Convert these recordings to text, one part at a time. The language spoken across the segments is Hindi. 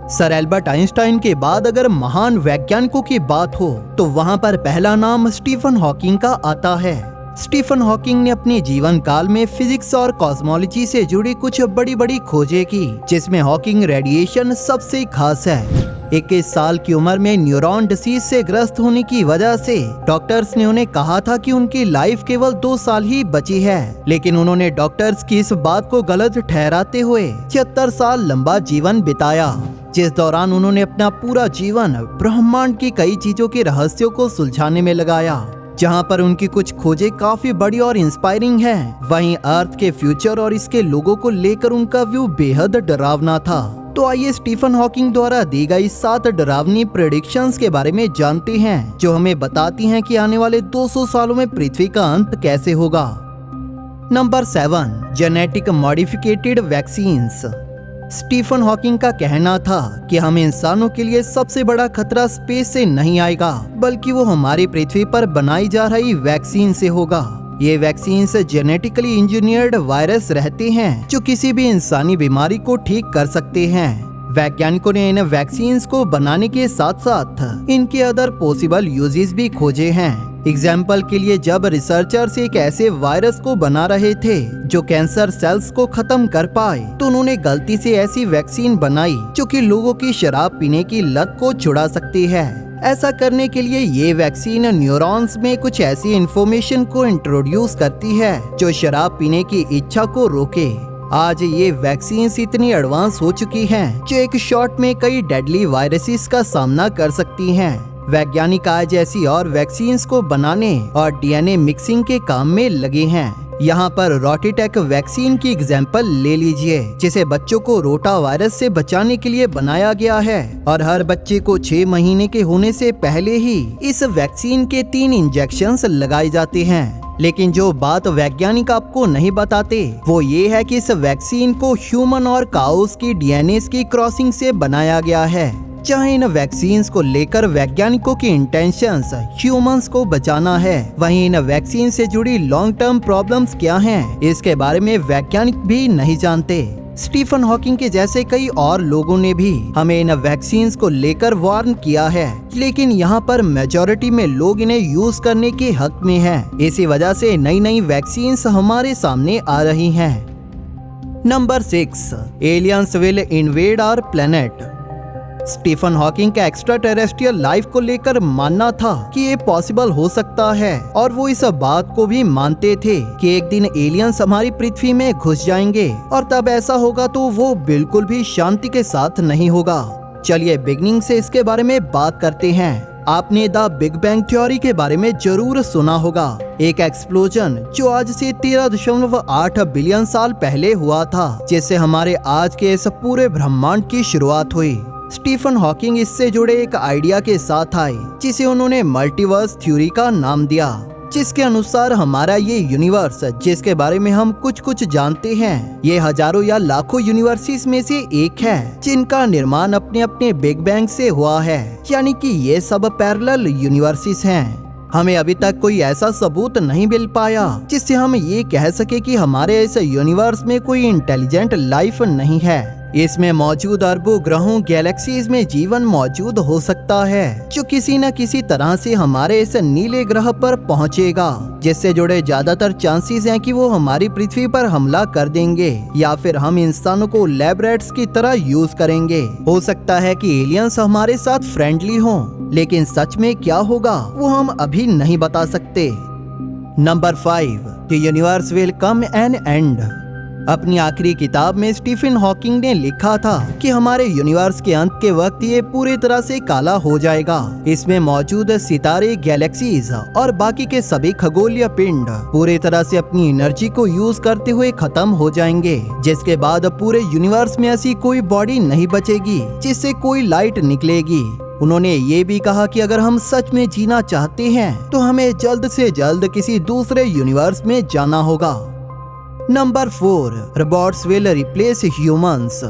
सर एल्बर्ट आइंस्टाइन के बाद अगर महान वैज्ञानिकों की बात हो तो वहाँ पर पहला नाम स्टीफन हॉकिंग का आता है। स्टीफन हॉकिंग ने अपने जीवन काल में फिजिक्स और कॉस्मोलॉजी से जुड़ी कुछ बड़ी बड़ी खोजें की, जिसमें हॉकिंग रेडिएशन सबसे खास है। 21 साल की उम्र में न्यूरॉन डिसीज से ग्रस्त होने की वजह से डॉक्टर्स ने उन्हें कहा था कि उनकी लाइफ केवल 2 साल ही बची है, लेकिन उन्होंने डॉक्टर्स की इस बात को गलत ठहराते हुए 76 साल लंबा जीवन बिताया, जिस दौरान उन्होंने अपना पूरा जीवन ब्रह्मांड की कई चीजों के रहस्यों को सुलझाने में लगाया। जहां पर उनकी कुछ खोजें काफी बड़ी और इंस्पायरिंग हैं, वहीं अर्थ के फ्यूचर और इसके लोगों को लेकर उनका व्यू बेहद डरावना था। तो आइए स्टीफन हॉकिंग द्वारा दी गई 7 डरावनी प्रेडिक्शंस के बारे में जानते हैं, जो हमें बताती हैं कि आने वाले 200 सालों में पृथ्वी का अंत कैसे होगा। Number 7, genetic modificated vaccines. Stephen Hawking का कहना था कि हम इंसानों के लिए सबसे बड़ा खतरा स्पेस से नहीं आएगा, बल्कि वो हमारी पृथ्वी पर बनाई जा रही वैक्सीन से होगा। ये वैक्सीन्स जेनेटिकली इंजीनियर्ड वायरस रहते हैं जो किसी भी इंसानी बीमारी को ठीक कर सकते हैं। वैज्ञानिकों ने इन वैक्सीन्स को बनाने के साथ साथ इनके अदर पॉसिबल यूजेस भी खोजे हैं। एग्जाम्पल के लिए, जब रिसर्चर्स एक ऐसे वायरस को बना रहे थे जो कैंसर सेल्स को खत्म कर पाए, तो उन्होंने गलती से ऐसी वैक्सीन बनाई जो कि लोगों की शराब पीने की लत को छुड़ा सकती है। ऐसा करने के लिए ये वैक्सीन न्यूरॉन्स में कुछ ऐसी इंफॉर्मेशन को इंट्रोड्यूस करती है जो शराब पीने की इच्छा को रोके। आज ये वैक्सीन्स इतनी एडवांस हो चुकी हैं जो एक शॉट में कई डेडली वायरसेस का सामना कर सकती हैं। वैज्ञानिक आज ऐसी और वैक्सीन्स को बनाने और डीएनए मिक्सिंग के काम में लगे हैं। यहाँ पर रोटाटेक वैक्सीन की एग्जाम्पल ले लीजिए, जिसे बच्चों को रोटा वायरस से बचाने के लिए बनाया गया है और हर बच्चे को 6 महीने के होने से पहले ही इस वैक्सीन के 3 इंजेक्शंस लगाए जाते हैं। लेकिन जो बात वैज्ञानिक आपको नहीं बताते वो ये है कि इस वैक्सीन को ह्यूमन और काउस की डीएनए की क्रॉसिंग से बनाया गया है। चाहे इन वैक्सीन्स को लेकर वैज्ञानिकों की इंटेंशंस ह्यूमंस को बचाना है, वहीं इन वैक्सीन से जुड़ी लॉन्ग टर्म प्रॉब्लम्स क्या हैं, इसके बारे में वैज्ञानिक भी नहीं जानते। स्टीफन हॉकिंग के जैसे कई और लोगों ने भी हमें इन वैक्सीन्स को लेकर वार्न किया है, लेकिन यहाँ पर मेजॉरिटी में लोग इन्हें यूज करने के हक में हैं। इसी वजह से नई नई वैक्सीन्स हमारे सामने आ रही हैं। Number 6, aliens will invade our planet. Stephen Hawking का एक्स्ट्रा टेरेस्ट्रियल लाइफ को लेकर मानना था कि ये पॉसिबल हो सकता है, और वो इस बात को भी मानते थे कि एक दिन एलियंस हमारी पृथ्वी में घुस जाएंगे, और तब ऐसा होगा तो वो बिल्कुल भी शांति के साथ नहीं होगा। चलिए बिगनिंग से इसके बारे में बात करते हैं। आपने द बिग बैंग थ्योरी के बारे में जरूर सुना होगा, एक एक्सप्लोजन जो आज से 13.8 बिलियन साल पहले हुआ था, जिससे हमारे आज के इस पूरे ब्रह्मांड की शुरुआत हुई। स्टीफन हॉकिंग इससे जुड़े एक आइडिया के साथ आए, जिसे उन्होंने मल्टीवर्स थ्योरी का नाम दिया, जिसके अनुसार हमारा ये यूनिवर्स, जिसके बारे में हम कुछ जानते हैं, ये हजारों या लाखों यूनिवर्सेस में से एक है, जिनका निर्माण अपने अपने बिग बैंग से हुआ है। यानी कि ये सब पैरेलल यूनिवर्सेस हैं। हमें अभी तक कोई ऐसा सबूत नहीं मिल पाया जिससे हम ये कह सके कि हमारे इस यूनिवर्स में कोई इंटेलिजेंट लाइफ नहीं है। इसमें मौजूद अरबों ग्रहों गैलेक्सीज में जीवन मौजूद हो सकता है, जो किसी न किसी तरह से हमारे इस नीले ग्रह पर पहुंचेगा, जिससे जुड़े ज्यादातर चांसेस हैं कि वो हमारी पृथ्वी पर हमला कर देंगे, या फिर हम इंसानों को लैब रैट्स की तरह यूज करेंगे। हो सकता है कि एलियंस हमारे साथ फ्रेंडली हों, लेकिन सच में क्या होगा वो हम अभी नहीं बता सकते। Number 5, the universe will come an end. अपनी आखिरी किताब में स्टीफन हॉकिंग ने लिखा था कि हमारे यूनिवर्स के अंत के वक्त ये पूरी तरह से काला हो जाएगा। इसमें मौजूद सितारे, गैलेक्सीज और बाकी के सभी खगोलीय पिंड पूरी तरह से अपनी एनर्जी को यूज करते हुए खत्म हो जाएंगे, जिसके बाद पूरे यूनिवर्स में ऐसी कोई बॉडी नहीं बचेगी जिससे कोई लाइट निकलेगी। उन्होंने ये भी कहा कि अगर हम सच में जीना चाहते हैं तो हमें जल्द से जल्द किसी दूसरे यूनिवर्स में जाना होगा। Number 4, robots will replace humans.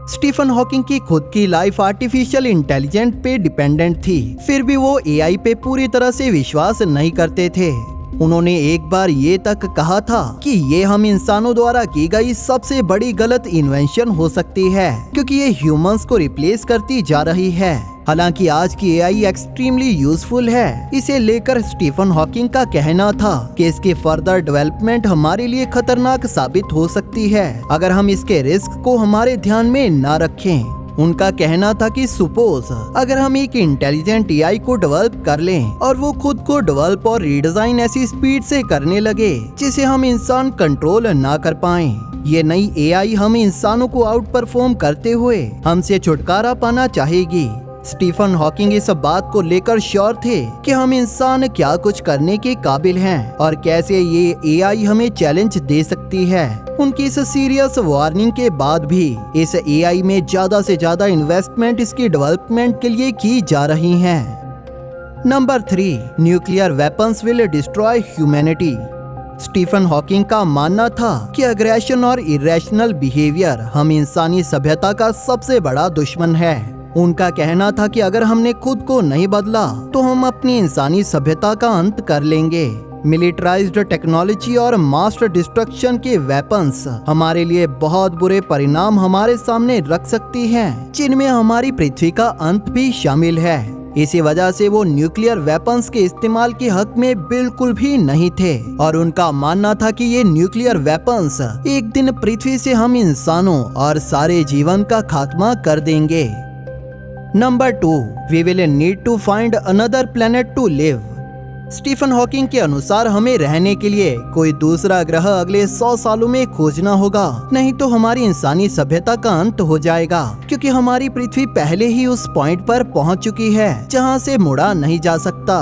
Stephen Hawking की खुद की लाइफ आर्टिफिशियल इंटेलिजेंस पे डिपेंडेंट थी, फिर भी वो एआई पे पूरी तरह से विश्वास नहीं करते थे। उन्होंने एक बार ये तक कहा था कि ये हम इंसानों द्वारा की गई सबसे बड़ी गलत इन्वेंशन हो सकती है, क्योंकि ये ह्यूमंस को रिप्लेस करती जा रही है। हालांकि आज की एआई एक्सट्रीमली यूजफुल है, इसे लेकर स्टीफन हॉकिंग का कहना था कि इसकी फर्दर डेवलपमेंट हमारे लिए खतरनाक साबित हो सकती है अगर हम इसके रिस्क को हमारे ध्यान में न रखें। उनका कहना था कि सपोज अगर हम एक इंटेलिजेंट एआई को डेवलप कर लें और वो खुद को डेवलप और रीडिजाइन ऐसी स्पीड से करने लगे जिसे हम इंसान कंट्रोल ना कर पाएं, ये नई एआई हम इंसानों को आउट परफॉर्म करते हुए हमसे छुटकारा पाना चाहेगी। स्टीफन हॉकिंग इस बात को लेकर श्योर थे कि हम इंसान क्या कुछ करने के काबिल हैं और कैसे ये एआई हमें चैलेंज दे सकती है। उनकी इस सीरियस वार्निंग के बाद भी इस एआई में ज्यादा से ज्यादा इन्वेस्टमेंट इसकी डेवलपमेंट के लिए की जा रही है। Number 3, nuclear weapons will destroy humanity. Stephen Hawking का मानना था कि अग्रेशन और इरेशनल बिहेवियर हम इंसानी सभ्यता का सबसे बड़ा दुश्मन है। उनका कहना था कि अगर हमने खुद को नहीं बदला तो हम अपनी इंसानी सभ्यता का अंत कर लेंगे। मिलिटराइज्ड टेक्नोलॉजी और मास डिस्ट्रक्शन के वेपन्स हमारे लिए बहुत बुरे परिणाम हमारे सामने रख सकती हैं, जिनमें हमारी पृथ्वी का अंत भी शामिल है। इसी वजह से वो न्यूक्लियर वेपन्स के इस्तेमाल के हक में बिल्कुल भी नहीं थे और उनका मानना था कि ये न्यूक्लियर वेपन्स एक दिन पृथ्वी से हम इंसानों और सारे जीवन का खात्मा कर देंगे। Number 2, we will need to find another planet to live. Stephen Hawking के अनुसार हमें रहने के लिए कोई दूसरा ग्रह अगले 100 सालों में खोजना होगा, नहीं तो हमारी इंसानी सभ्यता का अंत हो जाएगा, क्योंकि हमारी पृथ्वी पहले ही उस पॉइंट पर पहुंच चुकी है जहां से मुड़ा नहीं जा सकता।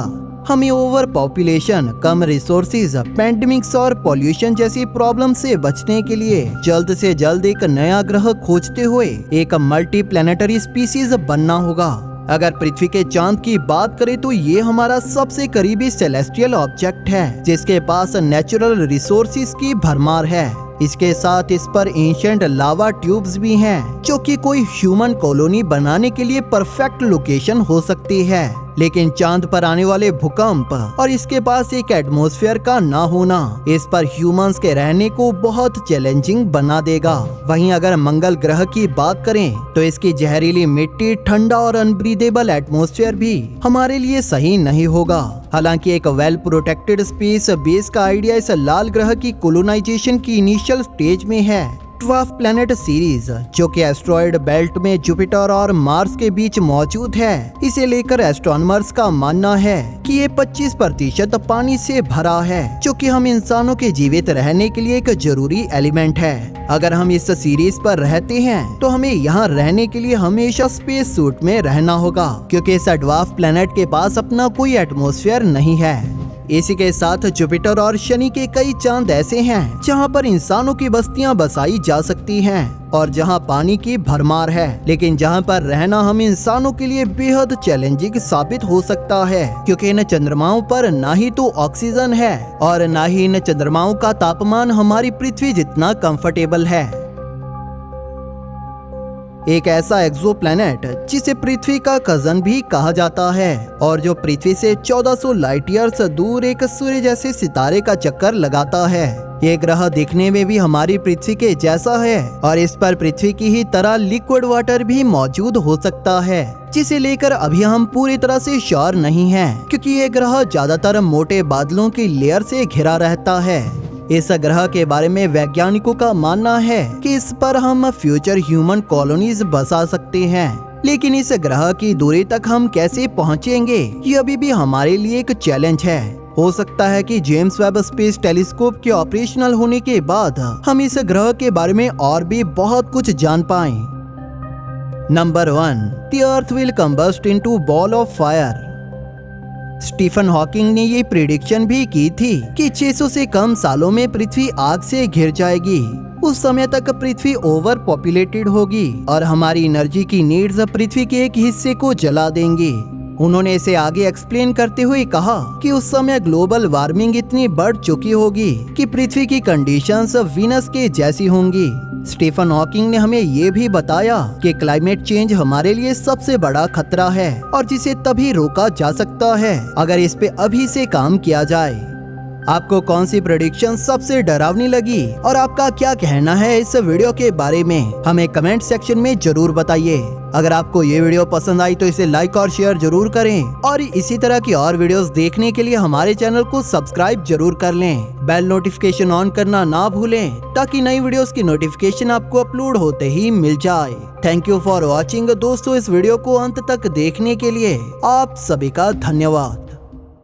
हमें ओवर पॉपुलेशन, कम रिसोर्सेज, पैंडेमिक्स और पॉल्यूशन जैसी प्रॉब्लम से बचने के लिए जल्द से जल्द एक नया ग्रह खोजते हुए एक मल्टी प्लैनेटरी स्पीसीज बनना होगा। अगर पृथ्वी के चांद की बात करें तो ये हमारा सबसे करीबी सेलेस्टियल ऑब्जेक्ट है, जिसके पास नेचुरल रिसोर्सेज की भरमार है। इसके साथ इस पर एंशिएंट लावा ट्यूब्स भी हैं, जो कि कोई ह्यूमन कॉलोनी बनाने के लिए परफेक्ट लोकेशन हो सकती है। लेकिन चांद पर आने वाले भूकंप और इसके पास एक एटमॉस्फेयर का ना होना इस पर ह्यूमंस के रहने को बहुत चैलेंजिंग बना देगा। वहीं अगर मंगल ग्रह की बात करें तो इसकी जहरीली मिट्टी, ठंडा और अनब्रीदेबल एटमॉस्फेयर भी हमारे लिए सही नहीं होगा। हालांकि एक वेल प्रोटेक्टेड स्पेस बेस का आइडिया इस लाल ग्रह की कोलोनाइजेशन की इनिशियल स्टेज में है। 12 प्लैनेट सीरीज, जो कि एस्ट्रॉयड बेल्ट में जुपिटर और मार्स के बीच मौजूद है, इसे लेकर एस्ट्रोनॉमर्स का मानना है कि ये 25% पानी से भरा है, जो कि हम इंसानों के जीवित रहने के लिए एक जरूरी एलिमेंट है। अगर हम इस सीरीज पर रहते हैं तो हमें यहाँ रहने के लिए हमेशा स्पेस सूट में रहना होगा, क्योंकि इस 12 प्लैनेट के पास अपना कोई एटमॉस्फेयर नहीं है। इसी के साथ जुपिटर और शनि के कई चांद ऐसे हैं जहां पर इंसानों की बस्तियां बसाई जा सकती हैं और जहां पानी की भरमार है, लेकिन जहां पर रहना हम इंसानों के लिए बेहद चैलेंजिंग साबित हो सकता है, क्योंकि इन चंद्रमाओं पर ना ही तो ऑक्सीजन है और ना ही इन चंद्रमाओं का तापमान हमारी पृथ्वी जितना कंफर्टेबल है। एक ऐसा एक्सोप्लैनेट जिसे पृथ्वी का कजन भी कहा जाता है और जो पृथ्वी से 1400 लाइट ईयर्स दूर एक सूर्य जैसे सितारे का चक्कर लगाता है। ये ग्रह दिखने में भी हमारी पृथ्वी के जैसा है और इस पर पृथ्वी की ही तरह लिक्विड वाटर भी मौजूद हो सकता है, जिसे लेकर अभी हम पूरी तरह से श्योर नहीं हैं, क्योंकि ये ग्रह ज्यादातर मोटे बादलों की लेयर से घिरा रहता है। इस ग्रह के बारे में वैज्ञानिकों का मानना है कि इस पर हम फ्यूचर ह्यूमन कॉलोनीज बसा सकते हैं, लेकिन इस ग्रह की दूरी तक हम कैसे पहुंचेंगे ये अभी भी हमारे लिए एक चैलेंज है। हो सकता है कि जेम्स वेब स्पेस टेलीस्कोप के ऑपरेशनल होने के बाद हम इस ग्रह के बारे में और भी बहुत कुछ जान पाएं। Number 1, the earth will combust into ball of fire. Stephen Hawking ने ये प्रेडिक्शन भी की थी कि 600 से कम सालों में पृथ्वी आग से घिर जाएगी। उस समय तक पृथ्वी ओवर पॉपुलेटेड होगी और हमारी एनर्जी की नीड्स पृथ्वी के एक हिस्से को जला देंगी। उन्होंने इसे आगे एक्सप्लेन करते हुए कहा कि उस समय ग्लोबल वार्मिंग इतनी बढ़ चुकी होगी कि पृथ्वी की कंडीशंस वीनस के जैसी होंगी। स्टीफन हॉकिंग ने हमें ये भी बताया कि क्लाइमेट चेंज हमारे लिए सबसे बड़ा खतरा है और जिसे तभी रोका जा सकता है अगर इस पे अभी से काम किया जाए। आपको कौन सी प्रेडिक्शन सबसे डरावनी लगी और आपका क्या कहना है इस वीडियो के बारे में, हमें कमेंट सेक्शन में जरूर बताइए। अगर आपको ये वीडियो पसंद आई तो इसे लाइक और शेयर जरूर करें और इसी तरह की और वीडियोस देखने के लिए हमारे चैनल को सब्सक्राइब जरूर कर लें। बेल नोटिफिकेशन ऑन करना ना भूलें ताकि नई वीडियोस की नोटिफिकेशन आपको अपलोड होते ही मिल जाए। थैंक यू फॉर वॉचिंग दोस्तों, इस वीडियो को अंत तक देखने के लिए आप सभी का धन्यवाद।